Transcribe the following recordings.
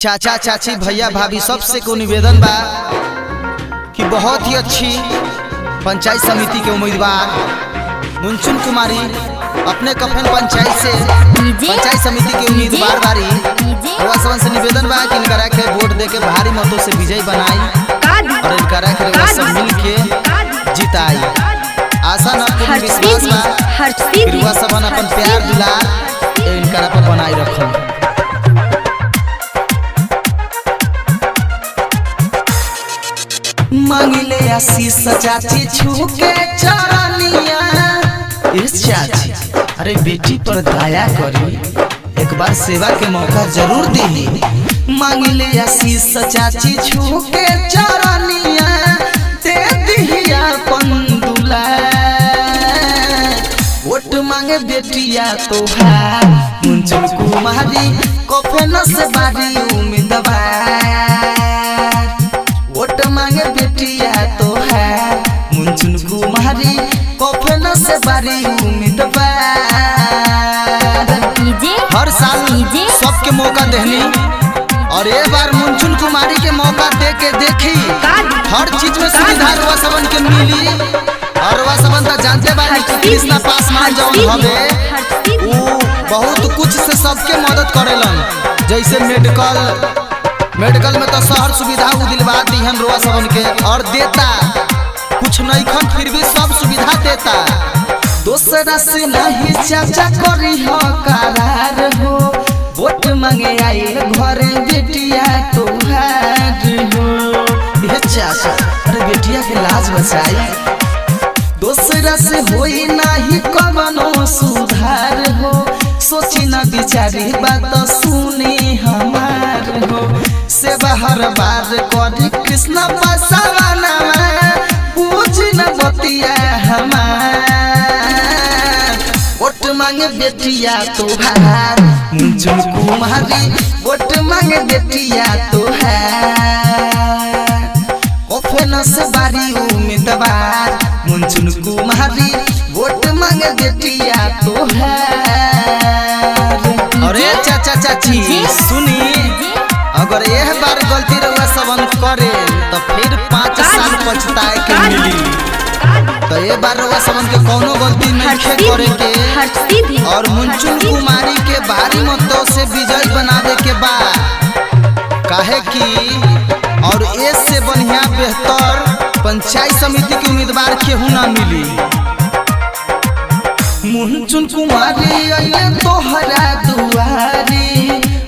चाचा चाची भैया भाभी सबसे को निवेदन बा कि बहुत ही अच्छी पंचायत समिति के उम्मीदवार मुंचुन कुमारी अपने कफन पंचायत से पंचायत समिति के उम्मीदवार बारी से निवेदन बा कि इनकरा के वोट दे के भारी मतों से विजयी बनाई और इनकरा के सब मिल के जिताई। आशा न पूर्ण विश्वास बा कि सबन अपन प्यार दुलार इनकरा पर बनाई रखम। मांगिले आशीष चाची छूके चरनिया इस चाची अरे बेटी पर दया करी एक बार सेवा के मौका जरूर दी। मांगिले आशीष चाची छूके चरनिया दे दिया अपन दुलार। वोट मांगे बेटिया तोहार मुंचुन कुमारी कफन से बारी उम्मीदवार। वोट मांगे बेटिया तो है मुंचुन कुमारी कफन से बारी उम्मीदवार। हर साल सबके मौका देनी और एक बार मुंचुन कुमारी के मौका दे के देखी हर चीज में सुविधा रुआ सबन के मिली। और रुआ सबन तो जानते बानी कि कृष्णा पासवान जौन हवे वो बहुत कुछ से सबके मदद करेलन। जैसे मेडिकल में तो शहर सुविधा दिलवा दी हम रुआ सबन के और देता कुछ नहीं खन फिर भी सब सुविधा देता। दूसरा से नहीं चाचा करी हो करार हो वोट मांगे आई घर बेटिया तोहार हो। ये चाचा अरे बेटिया के लाज बचाई दूसरा से होई नहीं कवनो सुधार हो। सोची न बिचारी बात सुनी हमार हो से बाहर बार करी कृष्णा पासवाना पूछ न बतिया हमार। वोट मांगे बेटिया तोहार मुंचुन कुमारी वोट मांगे बेटिया तोहार। कफन से बारी उम्मीदवार मुंचुन कुमारी वोट मांगे बेटिया तोहार। अरे चाचा चाची सुनी अगर यह बार गलती रहुआ सबन करे तो फिर 5 साल पछताए के मिली। तो ये बार रहुआ सबन के कोनो गलती नहीं करे के और मुंचुन कुमारी के भारी मतों से विजयी बनावे के बाद काहे कि और इससे बढ़िया बेहतर पंचायत समिति के उम्मीदवार केहू ना मिली। मुंचुन कुमारी अइले तोहरा दुआरी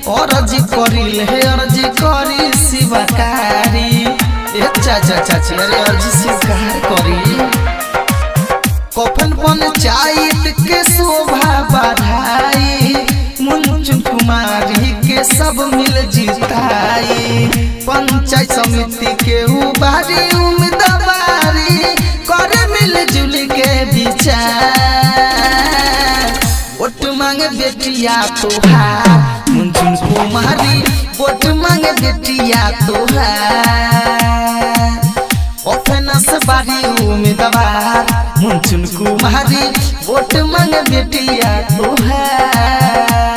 अर्जी करिल है अर्जी करी शिवकारी। चाचा चाची अरे अर्जी स्वीकार करी कफन पंचायत के शोभा बढ़ाई मुंचुन कुमारी के सब मिल जिताई। पंचायत समिति के उबारी उम्मीदवारी करे मिल जुल के विचार। वोट मांगे बेटिया तोहार मुंचुन कुमारी वोट मांगे बेटिया तोहार। कफन से बारी उम्मीदवार मुंचुन कुमारी वोट मांगे बेटिया तोहार।